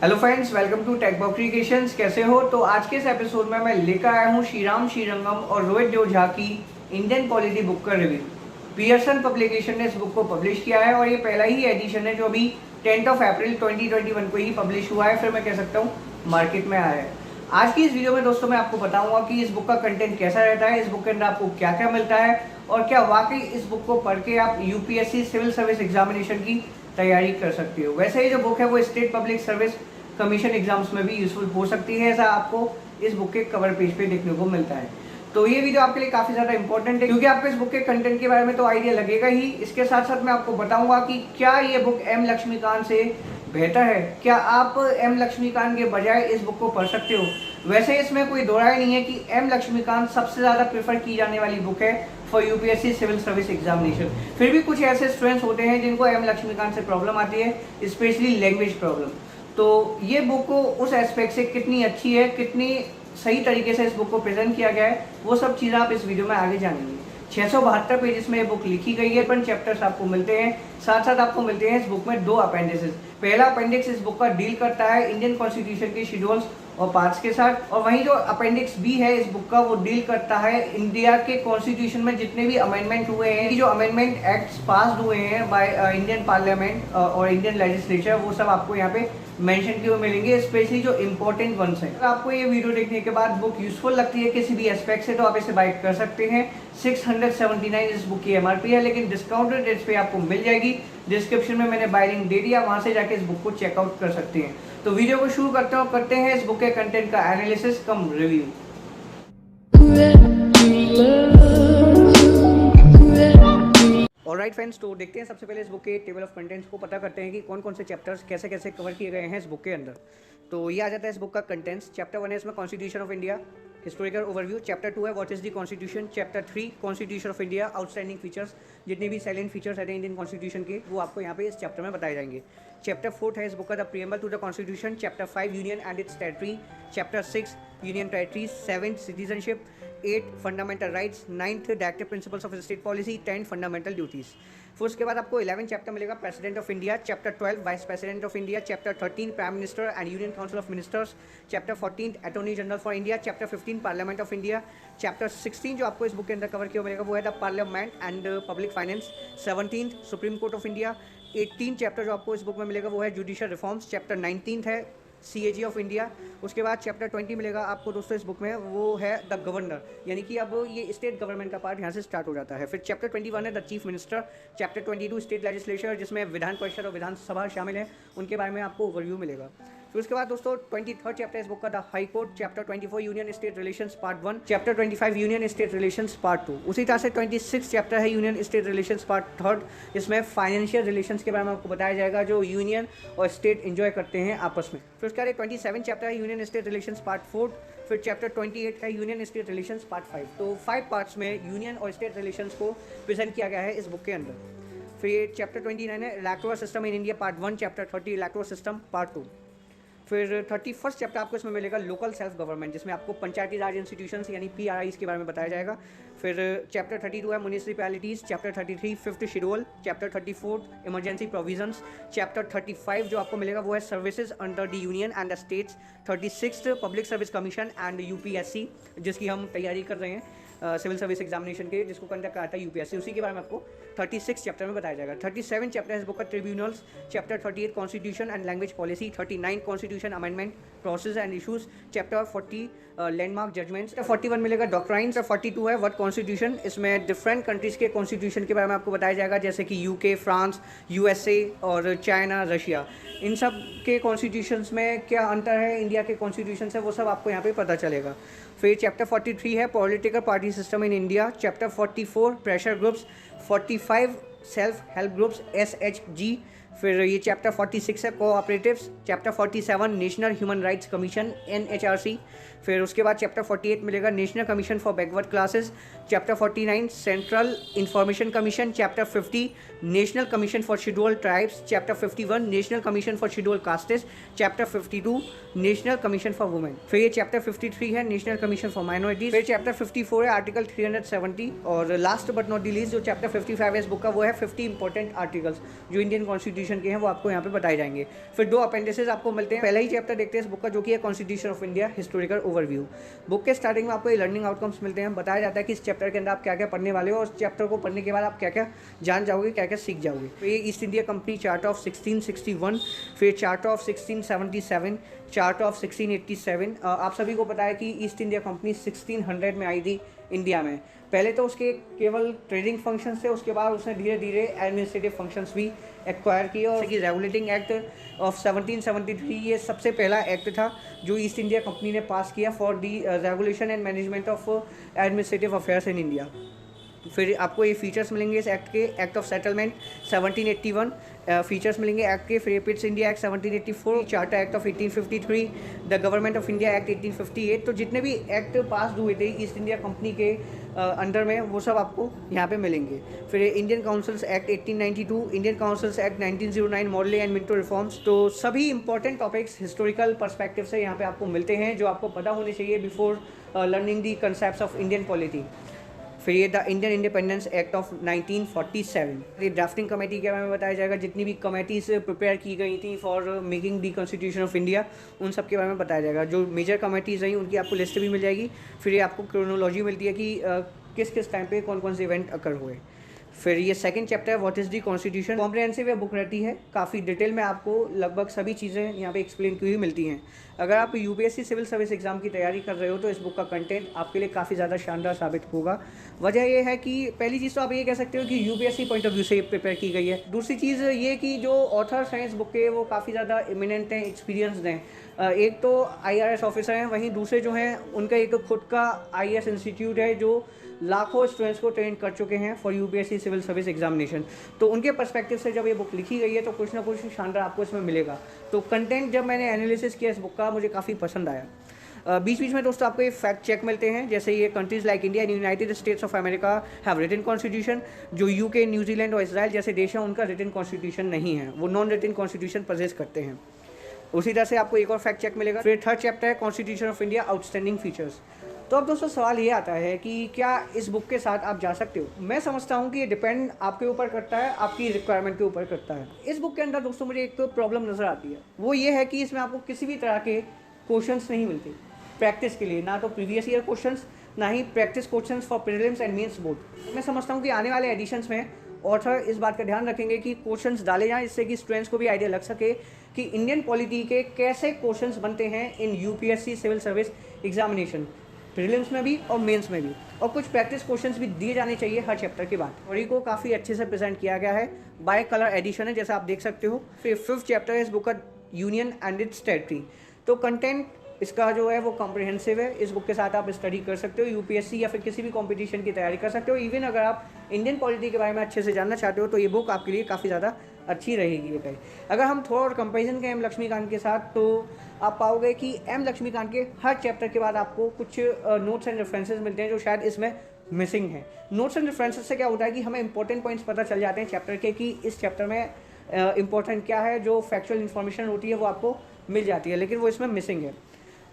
Hello friends, welcome to Techbox Creations. कैसे हो? तो आज के इस एपिसोड में मैं लेकर आया हूँ श्रीराम श्रीरंगम और रोहित जोझा की इंडियन पॉलिटी बुक का रिव्यू। पियर्सन पब्लिकेशन ने इस बुक को पब्लिश किया है और ये पहला ही एडिशन है जो अभी 10 अप्रैल 2021 को ही पब्लिश हुआ है, फिर मैं कह सकता हूँ मार्केट में आया है। आज की इस वीडियो में दोस्तों मैं आपको बताऊंगा कि इस बुक का कंटेंट कैसा रहता है, इस बुक के अंदर आपको क्या क्या मिलता है और क्या वाकई इस बुक को पढ़ के आप यूपीएससी सिविल सर्विस एग्जामिनेशन की तैयारी कर सकते हो। वैसे ही जो बुक है वो state public service commission exams में भी यूजफुल हो सकती है, ऐसा आपको इस बुक के कवर पेज पे देखने को मिलता है। तो ये वीडियो आपके लिए काफ़ी ज़्यादा इंपॉर्टेंट है क्योंकि आपको इस बुक के कंटेंट के बारे में तो आइडिया लगेगा ही, इसके साथ साथ मैं आपको बताऊंगा कि क्या ये बुक एम लक्ष्मीकांत से बेहतर है, क्या आप एम लक्ष्मीकांत के बजाय इस बुक को पढ़ सकते हो। वैसे इसमें कोई दो राय नहीं है कि एम लक्ष्मीकांत सबसे ज़्यादा प्रेफर की जाने वाली बुक है for UPSC civil service examination. फिर भी कुछ ऐसे स्टूडेंट्स होते हैं जिनको एम लक्ष्मीकांत से प्रॉब्लम आती है, स्पेशली लैंग्वेज प्रॉब्लम। तो ये बुक उस एस्पेक्ट से कितनी अच्छी है, कितनी सही तरीके से इस बुक को प्रेजेंट किया गया है, वो सब चीज़ें आप इस वीडियो में आगे जानेंगे। 672 पेजेस में ये बुक लिखी गई है, पर चैप्टर्स आपको मिलते हैं, साथ साथ आपको मिलते हैं इस बुक में 2 अपेंडिसेस। पहला अपेंडिक्स इस बुक का डील करता है इंडियन कॉन्स्टिट्यूशन के शेड्यूल्स और पार्ट्स के साथ, और वहीं जो अपेंडिक्स बी है इस बुक का वो डील करता है इंडिया के कॉन्स्टिट्यूशन में जितने भी अमेंडमेंट हुए हैं, जो अमेंडमेंट एक्ट्स पास हुए हैं बाय इंडियन पार्लियामेंट और इंडियन लेजिस्लेचर, वो सब आपको यहाँ पे मेंशन किए हुए मिलेंगे, स्पेशली जो इंपॉर्टेंट वंस हैं। अगर आपको ये वीडियो देखने के बाद बुक यूजफुल लगती है किसी भी एस्पेक्ट से तो आप इसे बाय कर सकते हैं। 679 इस बुक की एमआरपी है, लेकिन डिस्काउंटेड रेट्स पे आपको मिल जाएगी। डिस्क्रिप्शन में मैंने बाय लिंक दे दिया, वहां से जाके इस बुक को चेकआउट कर सकते हैं। तो वीडियो को शुरू करते हैं इस बुक के कंटेंट का एनालिसिस कम रिव्यू। ऑलराइट फ्रेंड्स, तो देखते हैं सबसे पहले इस बुक के टेबल ऑफ कंटेंट्स को पता करते हैं कि कौन कौन से चैप्टर्स कैसे कैसे कवर किए गए हैं इस बुक के अंदर। तो ये आ जाता है इस बुक का कंटेंट्स। चैप्टर 1 है इसमें constitution of India, historical overview. Chapter 2 है what is the constitution. Chapter 3 constitution of India, outstanding features, जितने भी साइलेंट फीचर्स रहते हैं इंडियन कॉन्स्टिट्यूशन के वो आपको यहाँ पे इस चैप्टर में बताए जाएंगे। चैप्टर 4 है इस बुक का the preamble to the constitution. Chapter 5 union and its territory. Chapter 6 union territories. 7 citizenship. 8 fundamental rights. 9 directive principles of state policy. 10 fundamental duties. फिर उसके बाद आपको 11 चैप्टर मिलेगा president of India. Chapter 12 vice president of India. Chapter 13 prime minister and union council of ministers. Chapter 14 attorney general for India. Chapter 15 parliament of India. Chapter 16 जो आपको इस book के अंदर कवर किया मिलेगा वो है the parliament and public finance. 17 supreme court of India. 18 chapter जो आपको इस बुक में मिलेगा वो है जुडिशियल रिफॉर्म्स। चैप्टर 19 है CAG ऑफ इंडिया। उसके बाद चैप्टर 20 मिलेगा आपको दोस्तों इस बुक में, वो है द गवर्नर, यानी कि अब ये स्टेट गवर्नमेंट का पार्ट यहाँ से स्टार्ट हो जाता है। फिर चैप्टर 21 है the chief minister. Chapter 22 state legislature, जिसमें विधान परिषद और विधानसभा शामिल है, उनके बारे में आपको ओवरव्यू मिलेगा। फिर उसके बाद दोस्तों 23 चैप्टर इस बुक का the high court. Chapter 24 union state relations part 1। Chapter 25 union state relations part 2। उसी तरह से 26 चैप्टर है यूनियन स्टेट रिलेशंस पार्ट 3। इसमें फाइनेंशियल रिलेशंस के बारे में आपको बताया जाएगा जो यूनियन और स्टेट एंजॉय करते हैं आपस में। फिर उसके बाद 27 चैप्टर है यूनियन स्टेट रिलेशंस पार्ट 4। फिर चैप्टर 28 है यूनियन स्टेट रिलेशंस पार्ट 5। तो 5 पार्ट्स में यूनियन और स्टेट रिलेशंस को प्रेजेंट किया गया है इस बुक के अंदर। फिर चैप्टर 29 है electoral system in India part 1। Chapter 30 electoral system part 2। फिर 31 चैप्टर आपको इसमें मिलेगा लोकल सेल्फ गवर्नमेंट, जिसमें आपको पंचायती राज इंस्टीट्यूशंस यानी PRIs के बारे में बताया जाएगा। फिर चैप्टर 32 है municipalities. Chapter 33 fifth schedule. Chapter 34 emergency provisions. Chapter 35 जो आपको मिलेगा वो है services under the union and the states. 36 public service commission and UPSC, जिसकी हम तैयारी कर रहे हैं सिविल सर्विस एग्जामिनेशन के, जिसको कंडक्ट कराता है UPSC, उसी के बारे में आपको 36 चैप्टर में बताया जाएगा। 37 चैप्टर है इस बुक का tribunals. Chapter 38 constitution and language policy. 39 constitution amendment process and issues. Chapter 40 landmark judgments. 41 मिलेगा डॉक्ट्राइन्स। 42 है व्हाट कॉन्स्टिट्यूशन, इसमें डिफरेंट कंट्रीज के कॉन्स्टिट्यूशन के बारे में आपको बताया जाएगा, जैसे कि UK, फ्रांस, USA और चाइना, रशिया, इन सब के कॉन्स्टिट्यूशंस में क्या अंतर है इंडिया के कॉन्स्टिट्यूशन से, वो सब आपको यहाँ पे पता चलेगा। फिर चैप्टर 43 है political party system in India. Chapter 44 pressure groups. 45 self help groups SHG। फिर ये चैप्टर 46 है cooperatives. Chapter 47 national human rights commission NHRC। फिर उसके बाद चैप्टर 48 मिलेगा national commission for backward classes. Chapter 49 central information commission. Chapter 50 national commission for schedule tribes. Chapter 51 national commission for schedule castes. Chapter 52 national commission for women. फिर ये chapter 53 है national commission for minorities. फिर chapter 54 है article 370। और last but not the least जो chapter 55 है इस book का वो है 50 इंपॉर्टेंट आर्टिकल्स जो इंडियन कॉन्स्टिट्यूशन कॉन्स्टिट्यूशन के हैं वो आपको यहाँ पे बताए जाएंगे। फिर 2 अपेंडिसेस आपको मिलते हैं। पहला ही चैप्टर देखते हैं इस बुक का, जो कि है constitution of India historical overview. Book के स्टार्टिंग में आपको ये लर्निंग आउटकम्स मिलते हैं, बताया जाता है कि इस चैप्टर के अंदर आप क्या क्या पढ़ने वाले हो और इस चैप्टर को पढ़ने के बाद आप क्या क्या जान जाओगे, क्या क्या सीख जाओगे। तो ये east India company charter of 1661, फिर चार्टर ऑफ 1677, चार्टर ऑफ 1687। आप सभी को पता है कि ईस्ट इंडिया कंपनी 1600 में आई थी इंडिया में। पहले तो उसके केवल ट्रेडिंग फंक्शंस थे, उसके बाद उसने धीरे धीरे एडमिनिस्ट्रेटिव फंक्शंस भी एक्वायर किए। और रेगुलेटिंग एक्ट ऑफ 1773 ये सबसे पहला एक्ट था जो ईस्ट इंडिया कंपनी ने पास किया for the regulation and management of administrative affairs in India. फिर आपको ये फीचर्स मिलेंगे इस एक्ट के, एक्ट ऑफ सेटलमेंट 1781 फीचर्स मिलेंगे एक्ट के, फिर Pitt's India act 1784, charter act of 1853, the government of India act 1858। तो जितने भी एक्ट पास हुए थे ईस्ट इंडिया कंपनी के अंडर में वो सब आपको यहाँ पे मिलेंगे। फिर Indian councils act 1892, Indian councils act 1909, Morley and Minto reforms. तो सभी इंपॉर्टेंट टॉपिक्स हिस्टोरिकल पर्सपेक्टिव से यहाँ पे आपको मिलते हैं जो आपको पता होने चाहिए before learning the concepts of Indian polity. फिर ये the Indian independence act of 1947, ये ड्राफ्टिंग कमेटी के बारे में बताया जाएगा। जितनी भी कमेटीज प्रिपेयर की गई थी for making the constitution of India उन सब के बारे में बताया जाएगा। जो मेजर कमेटीज़ रहीं उनकी आपको लिस्ट भी मिल जाएगी। फिर ये आपको क्रोनोलॉजी मिलती है कि किस किस टाइम पे कौन कौन से इवेंट अकर हुए। फिर ये सेकंड चैप्टर है what is the constitution. Comprehensive book रहती है, काफ़ी डिटेल में आपको लगभग सभी चीज़ें यहाँ पे एक्सप्लेन की हुई मिलती हैं। अगर आप यूपीएससी सिविल सर्विस एग्जाम की तैयारी कर रहे हो तो इस बुक का कंटेंट आपके लिए काफ़ी ज़्यादा शानदार साबित होगा। वजह यह है कि पहली चीज़ तो आप ये कह सकते हो कि यूपीएससी पॉइंट ऑफ व्यू से प्रिपेयर की गई है। दूसरी चीज़ ये कि जो ऑथर्स हैं इस बुक के वो काफ़ी ज़्यादा इमिनेंट हैं, एक्सपीरियंसड हैं। एक तो IRS ऑफिसर हैं, वहीं दूसरे जो हैं उनका एक खुद का IAS इंस्टीट्यूट है जो लाखों स्टूडेंट्स को ट्रेन कर चुके हैं for UPSC civil service examination. तो उनके पर्सपेक्टिव से जब ये बुक लिखी गई है तो कुछ ना कुछ शानदार आपको इसमें मिलेगा। तो कंटेंट जब मैंने एनालिसिस किया इस बुक का मुझे काफ़ी पसंद आया। बीच बीच में दोस्तों आपको ये फैक्ट चेक मिलते हैं, जैसे ये countries like India and United States of America have written constitution. जो UK, न्यूजीलैंड और इसराइल जैसे देश हैं उनका रिटन कॉन्स्टिट्यूशन नहीं है, वो नॉन रिटन कॉन्स्टिट्यूशन पजेस करते हैं। उसी तरह से आपको एक और फैक्ट चेक मिलेगा। फिर थर्ड चैप्टर है constitution of India outstanding features. तो अब दोस्तों सवाल ये आता है कि क्या इस बुक के साथ आप जा सकते हो। मैं समझता हूँ कि ये डिपेंड आपके ऊपर करता है, आपकी रिक्वायरमेंट के ऊपर करता है। इस बुक के अंदर दोस्तों मुझे एक तो प्रॉब्लम नज़र आती है, वो ये है कि इसमें आपको किसी भी तरह के क्वेश्चंस नहीं मिलते प्रैक्टिस के लिए, ना तो प्रीवियस ईयर क्वेश्चंस, ना ही practice questions for prelims and mains board. मैं समझता हूँ कि आने वाले एडिशंस में ऑथर इस बात का ध्यान रखेंगे कि क्वेश्चंस डाले जाएं, इससे कि स्टूडेंट्स को भी आइडिया लग सके कि इंडियन पॉलिटी के कैसे क्वेश्चंस बनते हैं in UPSC civil service examination, prelims में भी और मेंस में भी। और कुछ प्रैक्टिस क्वेश्चंस भी दिए जाने चाहिए हर चैप्टर के बाद। थ्योरी को काफ़ी अच्छे से प्रेजेंट किया गया है, बाय कलर एडिशन है जैसा आप देख सकते हो। फिर फिफ्थ चैप्टर है इस बुक का यूनियन एंड इट्स टेरिटरी। तो कंटेंट इसका जो है वो कॉम्प्रिहेंसिव है। इस बुक के साथ आप स्टडी कर सकते हो, यूपीएससी या फिर किसी भी कंपटीशन की तैयारी कर सकते हो। इवन अगर आप इंडियन पॉलिटी के बारे में अच्छे से जानना चाहते हो तो ये बुक आपके लिए काफ़ी ज़्यादा अच्छी रहेगी। ये कहीं अगर हम थोड़ा और कंपेरिजन करें M लक्ष्मीकांत के साथ तो आप पाओगे कि M लक्ष्मीकांत के हर चैप्टर के बाद आपको कुछ नोट्स एंड रेफरेंसेस मिलते हैं जो शायद इसमें मिसिंग है। नोट्स एंड रेफरेंसेस से क्या होता है कि हमें इंपॉर्टेंट पॉइंट्स पता चल जाते हैं चैप्टर के कि इस चैप्टर में इंपॉर्टेंट क्या है, जो फैक्चुअल इन्फॉर्मेशन होती है वो आपको मिल जाती है, लेकिन वो इसमें मिसिंग है।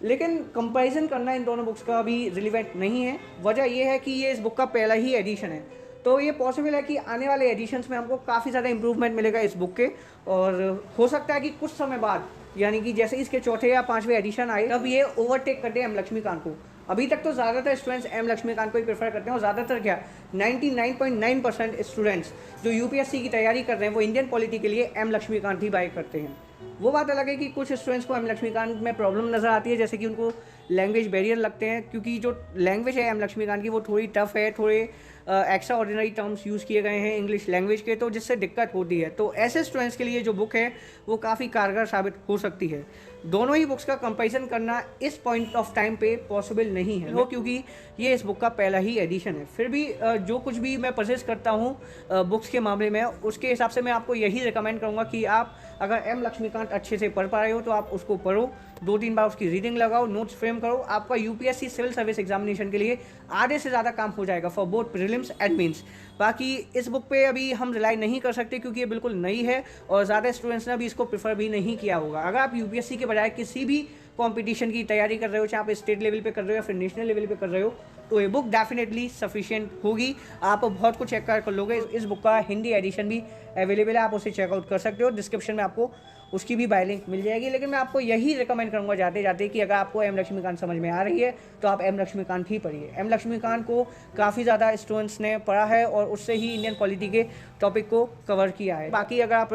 लेकिन कंपैरिजन करना इन दोनों बुक्स का भी रिलेवेंट नहीं है। वजह यह है कि ये इस बुक का पहला ही एडिशन है, तो ये पॉसिबल है कि आने वाले एडिशंस में हमको काफ़ी ज़्यादा इंप्रूवमेंट मिलेगा इस बुक के। और हो सकता है कि कुछ समय बाद, यानी कि जैसे इसके चौथे या पांचवें एडिशन आए तब ये ओवरटेक कर दे M लक्ष्मीकांत को। अभी तक तो ज़्यादातर स्टूडेंट्स M लक्ष्मीकांत को ही प्रेफर करते हैं, और ज़्यादातर क्या 99.9% स्टूडेंट्स जो यूपीएससी की तैयारी कर रहे हैं वो इंडियन पॉलिटी के लिए M लक्ष्मीकांत ही बाय करते हैं। वो बात अलग है कि कुछ स्टूडेंट्स को M लक्ष्मीकांत में प्रॉब्लम नज़र आती है, जैसे कि उनको लैंग्वेज बैरियर लगते हैं, क्योंकि जो लैंग्वेज है M लक्ष्मीकांत की वो थोड़ी टफ है, थोड़े एक्स्ट्रा ऑर्डिनरी टर्म्स यूज़ किए गए हैं इंग्लिश लैंग्वेज के, तो जिससे दिक्कत होती है। तो ऐसे स्टूडेंट्स के लिए जो बुक है वो काफ़ी कारगर साबित हो सकती है। दोनों ही बुक्स का कंपैरिजन करना इस पॉइंट ऑफ टाइम पे पॉसिबल नहीं है, वो क्योंकि ये इस बुक का पहला ही एडिशन है। फिर भी जो कुछ भी मैं परचेज करता हूँ बुक्स के मामले में, उसके हिसाब से मैं आपको यही रिकमेंड करूँगा कि आप अगर M लक्ष्मीकांत अच्छे से पढ़ पा रहे हो तो आप उसको पढ़ो, 2-3 बार उसकी रीडिंग लगाओ, नोट्स फ्रेम करो। आपका यूपीएससी सिविल सर्विस एग्जामिनेशन के लिए आधे से ज़्यादा काम हो जाएगा for both prelims and mains. बाकी इस बुक पे अभी हम रिलाई नहीं कर सकते क्योंकि ये बिल्कुल नई है और ज़्यादा स्टूडेंट्स ने अभी इसको प्रेफर भी नहीं किया होगा। अगर आप यूपीएससी के बजाय किसी भी कंपटीशन की तैयारी कर रहे हो, चाहे आप स्टेट लेवल पे कर रहे हो या फिर नेशनल लेवल पे कर रहे हो, तो ये बुक डेफिनेटली सफिशिएंट होगी। आप बहुत कुछ चेक कर लोगे। इस बुक का हिंदी एडिशन भी अवेलेबल है, आप उसे चेकआउट कर सकते हो। डिस्क्रिप्शन में आपको उसकी भी बाय लिंक मिल जाएगी। लेकिन मैं आपको यही रिकमेंड करूँगा जाते जाते कि अगर आपको एम लक्ष्मीकांत समझ में आ रही है तो आप एम लक्ष्मीकांत ही पढ़िए। एम लक्ष्मीकांत को काफ़ी ज़्यादा स्टूडेंट्स ने पढ़ा है और उससे ही इंडियन पॉलिटी के टॉपिक को कवर किया है। बाकी अगर आप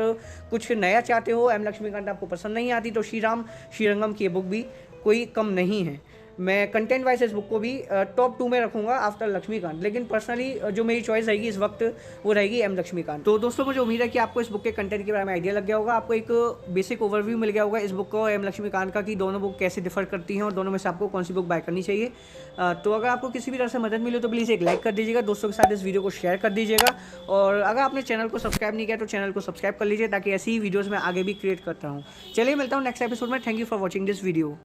कुछ नया चाहते हो, एम लक्ष्मीकांत आपको पसंद नहीं आती, तो श्रीरंगम की बुक भी कोई कम नहीं है। मैं कंटेंट वाइज इस बुक को भी टॉप 2 में रखूंगा आफ्टर लक्ष्मीकांत, लेकिन पर्सनली जो मेरी चॉइस रहेगी इस वक्त वो रहेगी एम लक्ष्मीकांत। तो दोस्तों, मुझे उम्मीद है कि आपको इस बुक के कंटेंट के बारे में आइडिया लग गया होगा, आपको एक बेसिक ओवरव्यू मिल गया होगा इस बुक को, एम लक्ष्मीकांत का, कि दोनों बुक कैसे डिफर करती हैं और दोनों में से आपको कौन सी बुक बाय करनी चाहिए। तो अगर आपको किसी भी तरह से मदद मिले तो प्लीज़ एक लाइक कर दीजिएगा, दोस्तों के साथ इस वीडियो को शेयर कर दीजिएगा, और अगर आपने चैनल को सब्सक्राइब नहीं किया तो चैनल को सब्सक्राइब कर लीजिए, ताकि ऐसी ही वीडियोज़ मैं आगे भी क्रिएट करता हूँ। चलिए मिलता हूँ नेक्स्ट एपिसोड में। Thank you for watching this video.